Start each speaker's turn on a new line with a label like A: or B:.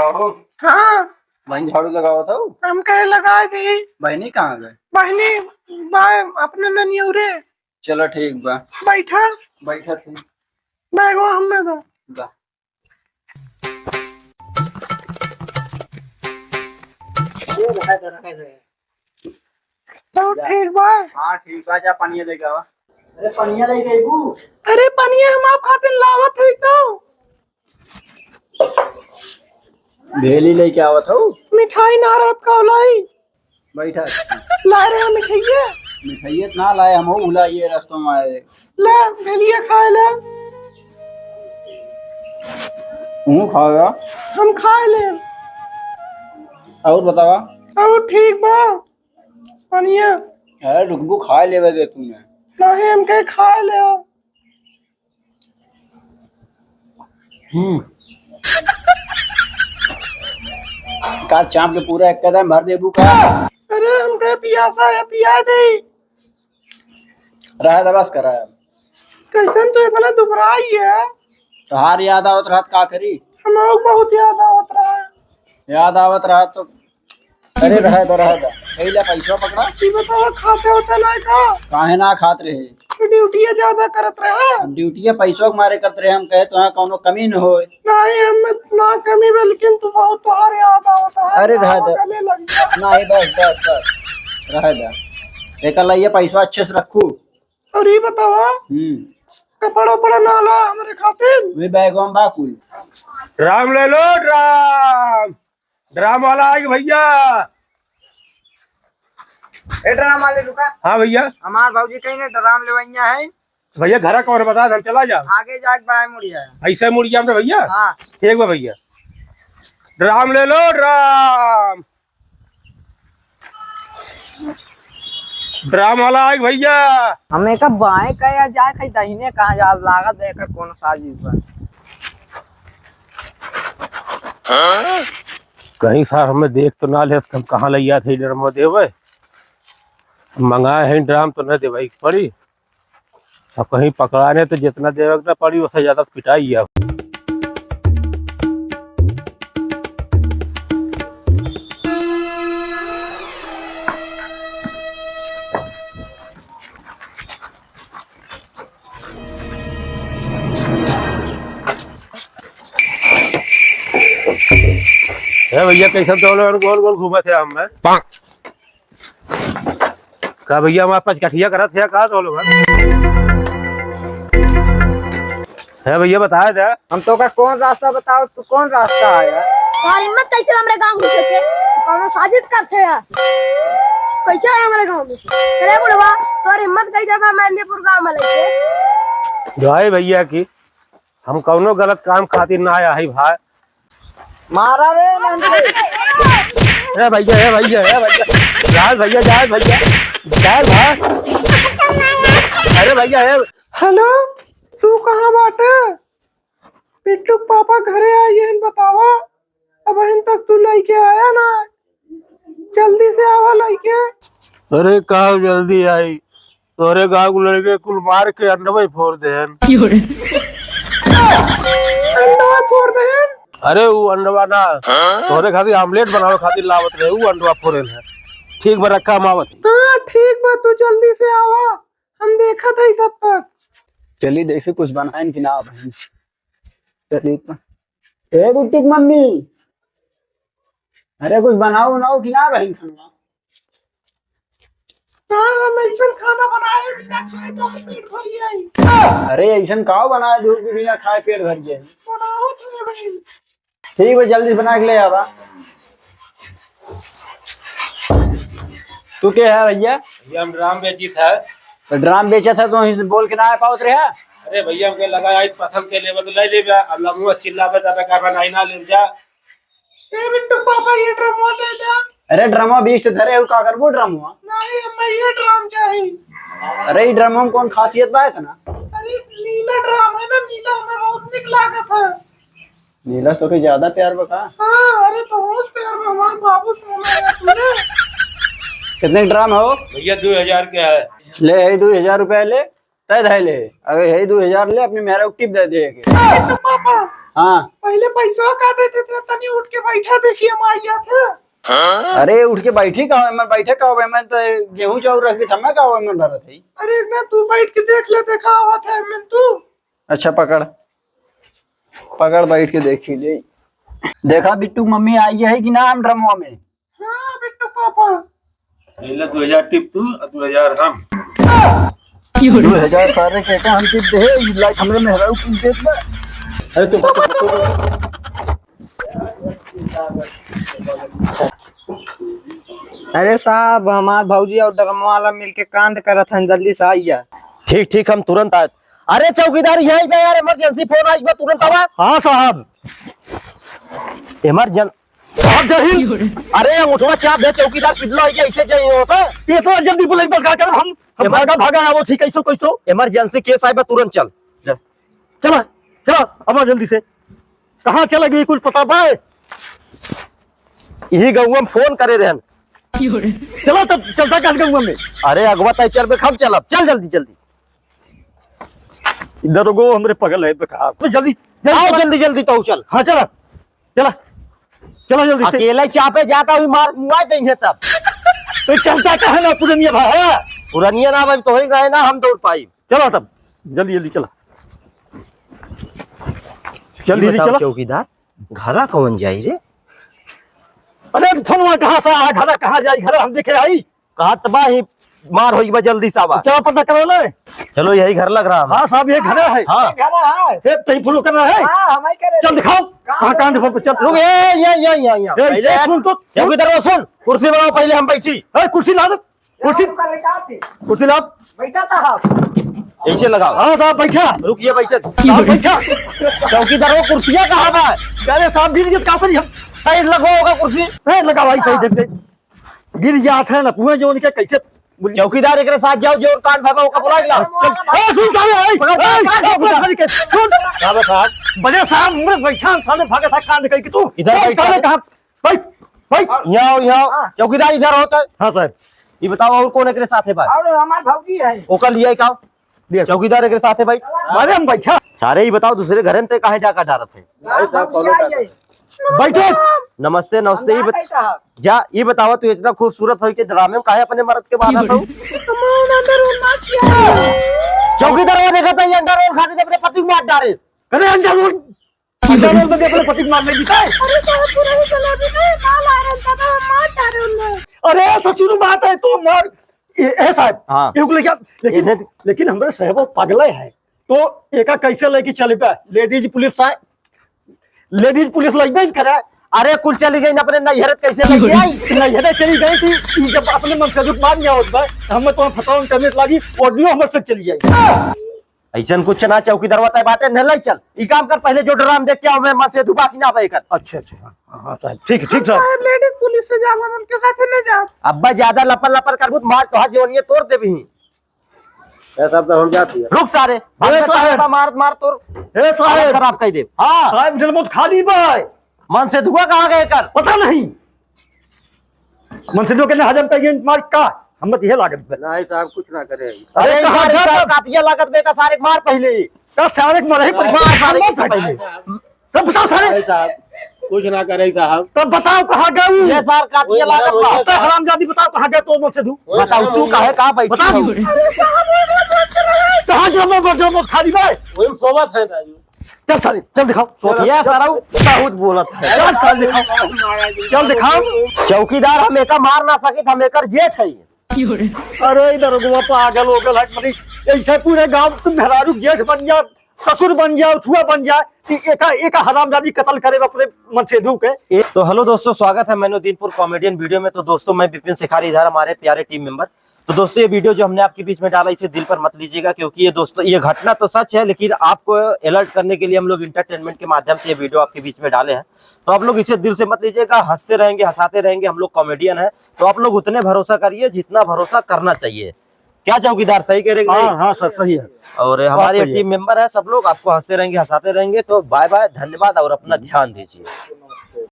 A: कहो।
B: हाँ
A: बहन झाड़ू लगाओ था।
B: हम कहे लगा दी।
A: बहनी कहाँ गए?
B: बहनी बाय अपने ननियौरे।
A: चलो ठीक बा।
B: बैठा
A: बैठा थी।
B: बैगवा हमें दो।
A: बा।
B: तो ठीक बा।
A: हाँ ठीक बा, जा पानी लेके आवा। अरे पानी लेके आईबू।
B: अरे पानी हम आप खातिर लावत है तो
A: भेली लेके आवत हो।
B: मिठाई ना रहत कौलाई
A: बैठा।
B: ला रहे हैं मिठाइया।
A: मिठाइये ना लाए, हम बुलाइए रास्तों में आए।
B: ले भेलिया खाए ले।
A: तू खाएगा?
B: हम खाए ले।
A: और बतावा।
B: और ठीक बा पानिया।
A: अरे रुकबू खा लेवे दे तूने।
B: नहीं हम कहे खाए ले।
A: का चाप के पूरा एक कदम भर देबू का?
B: अरे हम कहे पियासा है पिया दे।
A: रहा था बस करा।
B: कैसन तो इतना दुबराई है।
A: तोहार याद आवत रहत का करी?
B: हम बहुत याद आवत रहा है।
A: याद आवत रहा तो अरे रहा था पहले पैसा पकड़ा।
B: ये बताओ खाते होते नहीं का?
A: काहे ना खात रहे?
B: ड्यूटी ज्यादा करत रहे।
A: ड्यूटी पैसों के मारे करते रहे। हम कहे तो कोनो कमी न हो।
B: नहीं हम ना कमी बा, लेकिन तू बहुत तुहार याद आवत है।
A: अरे रह दे।
B: गले लग गया।
A: नहीं बस बस बस रह दे। एक लाइए पैसा अच्छे से रखू।
B: और ये बतावा कपड़ा उपड़ा ना ला हमारे खातिर।
A: वे बैगों में बाकुल।
C: ड्राम ले लो ड्राम। ड्राम वाला आएगा भैया।
D: ड्राम वाले रुका।
C: हाँ भैया।
D: हमार भाजी कहीं ने ड्राम लेवैया है।
C: भैया घर कौन बता हम चला जा।
D: आगे जाके बाय मुड़ जाए।
C: ऐसे मुड़ गया भैया।
D: हाँ
C: ठीक बा भैया। ड्राम ले लो ड्राम। ड्राम वाला आएगा भैया।
D: हमें का बाएं कहे जाए कहीं दाहिने कहाँ जा लागत देकर कौन सा चीज बा।
C: कहीं सार हमें देख तो ना ले हम कहाँ लिया थे ड्राम देवे। मंगाए हैं ड्राम तो न देवे पड़ी। और कहीं पकड़ाने तो जितना देवे ना पड़ी उससे ज्यादा पिटाई है। भैया कैसे तो गोल गोल घूमे थे हम का भैया हमारे पास कठिया करा थे कहा तो लोग है भैया बताया था।
D: हम तो का कौन रास्ता बताओ तू कौन रास्ता आया।
E: और हिम्मत कैसे हमारे गांव घुसे के कौन साजिश करते हैं। कैसे है हमारे गांव में अरे बुढ़वा तो हिम्मत कैसे बा मेहंदीपुर गांव में लेके।
C: भाई भैया की हम कौनो गलत काम खातिर ना आया है भाई।
D: मारा रे
C: ए भैया ए भैया ए भैया जाए भैया जाए भैया जाए भाई। अरे भैया ए
B: हेलो तू कहाँ बाटे? पिट्टू पापा घरे आई है बतावा। अब अहन तक तू लेके आया ना। जल्दी से आवा लेके।
C: अरे कहा जल्दी आई तोरे गाँव को लड़के कुल मार के अंडा फोड़ दे।
B: अंडा फोड़ देहन।
C: अरे वो अंडवा ना तोरे खातिर आमलेट बनावे खातिर लावत रहे वो अंडवा फोड़े है। ठीक बा रखा मावत।
B: हाँ ठीक बा तू जल्दी से आवा। हम देखा था तब तक।
A: चलिए देखिए कुछ बनाए कि ना बहन। चलिए ए गुट्टी की मम्मी। अरे कुछ बनाओ ना कि ना बहन खाना।
B: हाँ हम ऐसा खाना बनाए बिना खाए तो पेट भर जाए।
A: अरे ऐसा का बनाए जो कि बिना खाए पेट भर जाए।
B: बनाओ तो बहन।
A: ठीक है जल्दी बना के ले आवा। तू क्या है भैया?
C: भैया हम ड्राम बेची था।
A: तो ड्राम बेचा था तो बोल के ना आ पाओ रहे।
C: अरे भैया हमके लगा आई पसंद के लेवे तो ले ले अब लगूंगा चिल्लावे तबे का बनाई ना ले जा।
B: ए बिट्टू पापा ये ड्राम ले जा।
A: अरे ड्रामा 20 धरे हो का करबो ड्रामा।
B: नहीं हमें ये ड्राम चाहिए।
A: अरे ये ड्रामा में कौन खासियत बात है ना?
B: अरे नीला ड्राम है ना नीला हमें बहुत निक लागत है।
A: नीला तो के ज्यादा प्यार बका।
B: हाँ अरे तो उस प्यार में हमारे बाबू सोना है तूने।
A: कितने ड्राम हो?
C: भैया 2000 के है।
A: ले 2000 रुपया ले तय ले। अगर 2000 ले अपनी मेरा टिप दे दे।
B: पापा
A: हाँ
B: पहले पैसा का देते थे, तनी उठ के बैठा देखिए हम आइया थे।
A: अरे उठ के बैठी का मैं बैठे का मैं तो गेहूं चाउर रख के थमा का मैं डर थी।
B: अरे एक दिन तू बैठ के देख ले, देखा हुआ था मैं तू।
A: अच्छा पकड़ पकड़ बैठ के देखी ले। देखा बिट्टू मम्मी आई है कि ना हम ड्रमवा में।
B: हाँ बिट्टू पापा।
C: 2000 टिप तू 2000 हम
A: 2000 सारे के हम टिप दे लाइक हमरे मेहरारू की देत बा।
C: अरे तो
D: अरे साहब हमार भौजी और ड्रम वाला मिलके कांड करत हन, जल्दी से आइया।
F: ठीक ठीक हम तुरंत आए। अरे चौकीदार यहीं पे यार, इमरजेंसी फोन आई बा, तुरंत आवा।
C: हाँ साहब
F: इमरजेंसी साहब जहील। अरे अंगूठवा चाप दे, चौकीदार पिटलो है ऐसे जाई होता।
C: ये तो जल्दी बुलाई बस का कर हम भागा भागा वो थी कैसो कैसो
F: इमरजेंसी केस आई बा, तुरंत चल।
C: चला चला अब जल्दी से। कहाँ चला गई कुछ पता पाए?
F: यही गौवा में फोन करे रहन।
C: चला तब चलता कर गऊँ में।
F: अरे अगवा तय चल बे, खब चलब, चल जल्दी जल्दी।
C: इधर गो हमरे पगल है बेकार। जल्दी
F: आओ जल्दी जल्दी तो चल।
C: हाँ चला चला चला जल्दी से।
F: अकेले चापे जाता हुई मार मुआ देंगे तब।
C: तो चलता कहा ना पुरनिया भाई,
F: पुरानिया नाम तो ही गए ना, हम दौड़ पाई।
C: चला तब जल्दी जल्दी चला जल्दी जल्दी चला।
F: चौकीदार घरा कौन जाई रे?
C: अरे फोन कहाँ से आ, घर कहाँ जाई, घर हम देखे आई।
F: कहा तबाही मार होगी बा, जल्दी से आवा।
C: चलो पता करो ले।
F: चलो यही घर लग रहा है।
C: हाँ साहब ये घर है।
F: हाँ
C: ये तई फॉलो कर रहा है।
D: हमें करे
C: चल दिखाओ कहाँ कांड पर चल।
F: रुक, ये पहले
C: सुन तो
F: चौकीदार वो सुन, कुर्सी बनाओ पहले, हम बैठी।
C: कुर्सी ला दे, कुर्सी कुर्सी ला।
D: बैठा साहब।
F: ऐसे लगाओ।
C: हाँ साहब बैठा।
F: रुक ये बैठे।
C: साहब बैठा।
F: चौकीदार वो कुर्सियाँ कहाँ बा?
C: अरे साहब गिर गया कहाँ पर हम
F: साइड लगवा होगा कुर्सी।
C: लगा भाई सही देख गिर जाते हैं ना पूरे जो उनके कैसे।
F: चौकीदार एक साथ जाओ, जो कांड भागा होगा बुला ला।
C: सुन साहब बड़े साहब उम्र बैठा सामने भागे था कांड करके तू
F: इधर बैठ।
C: साले कहाँ भाई भाई।
F: यहाँ चौकीदार इधर होता है।
C: हाँ साहब
F: ये बताओ और कौन एक साथ है भाई?
D: और हमार भौजी है।
F: ओकर लिया का चौकीदार एक साथ है भाई।
C: अरे हम बैठा
F: सारे ही बताओ, दूसरे घर में कहाँ जाकर डारत है?
C: बैठो।
F: नमस्ते नमस्ते।
D: साहब
F: जा ये बताओ, तू इतना खूबसूरत हो के ड्रामे में काहे अपने मर्द के बाहर था? चौकीदार वो देखा था ये अंडा रोल खाते थे, अपने पति को मार डाले।
C: अरे अंडा रोल में अपने पति मारने की था।
E: अरे साहब पूरा ही जलेबी में काल आ रहा था, मार डाले उन्हें।
C: अरे ससुर बात है तो मार ए साहब।
F: हाँ।
C: लेकिन हमारे साहब पागल है तो एका कैसे लेके चले पे? लेडीज पुलिस लगभग नहीं करा।
F: अरे कुल चली गई ना अपने नैहरत, कैसे लगी आई?
C: नैहरे चली गई थी जब अपने मन से मार लिया होता हमें तो फसाउन करने लगी, ऑडियो हमारे से चली जाए।
F: ऐसा कुछ ना चौकीदार बताए बाटे नहीं चल। ये काम कर, पहले जो ड्राम देख के आओ, मैं मन से धुपा की ना कर।
C: अच्छा हाँ साहब ठीक ठीक साहब।
B: लेडीज पुलिस से जाओ, हम उनके साथ न जाओ।
F: अब्बा ज्यादा लपन लपन कर मार तो जोनिए तोड़ दे भी।
C: सब तो हम जाती है।
F: रुक सारे मार मार तोड़
C: साहब
F: खराब कह दे। हाँ
C: साहब जलमत खाली भाई
F: मन से धुआ कहाँ गए कर?
C: पता नहीं मन से जो कहने हजम कहिए मार का हम यह लागत पे।
A: नहीं साहब कुछ ना करे।
F: अरे कातिया लागत बे का सारे मार पहले ही।
C: सारे मरे
F: मार सारे के पहले।
C: तब बताओ सारे
A: कुछ ना करे साहब।
C: तब बताओ कहाँ गए?
F: ये सार कातिया लागत बा।
C: हरामजादी बताओ कहाँ गए? तो मुझसे धू
F: बताओ तू कहाँ कहाँ बैठी?
C: कहाँ जो खाली भाई
A: वही सोबत है राजू।
C: चल सारे चल दिखाओ।
F: ये सारा बहुत बोलत है।
C: चल दिखाओ चल दिखाओ।
F: चौकीदार हम एका मार ना सके, हम एकर जेठ है।
C: अरे इधर गुआ पागल हो गल है, ऐसे पूरे गांव तुम मेहरारू जेठ बन जा, ससुर बन जाओ, छुआ बन जाए कि एक हरामजादी कत्ल करे अपने मन से धू के।
F: तो हेलो दोस्तों, स्वागत है मैनुद्दीनपुर कॉमेडियन वीडियो में। तो दोस्तों मैं विपिन शिखारी, इधर हमारे प्यारे टीम मेंबर। तो दोस्तों ये वीडियो जो हमने आपके बीच में डाला, इसे दिल पर मत लीजिएगा, क्योंकि ये दोस्तों ये घटना तो सच है, लेकिन आपको अलर्ट करने के लिए हम लोग इंटरटेनमेंट के माध्यम से ये वीडियो आपके बीच में डाले हैं। तो आप लोग इसे दिल से मत लीजिएगा, हंसते रहेंगे, हंसाते रहेंगे, हम लोग कॉमेडियन है। तो आप लोग उतने भरोसा करिए जितना भरोसा करना चाहिए। क्या चौकीदार सही कह रहे?
C: हाँ सर सही है।
F: और हमारे टीम मेंबर है सब लोग, आपको हंसते रहेंगे, हंसाते रहेंगे। तो बाय बाय, धन्यवाद और अपना ध्यान दीजिए।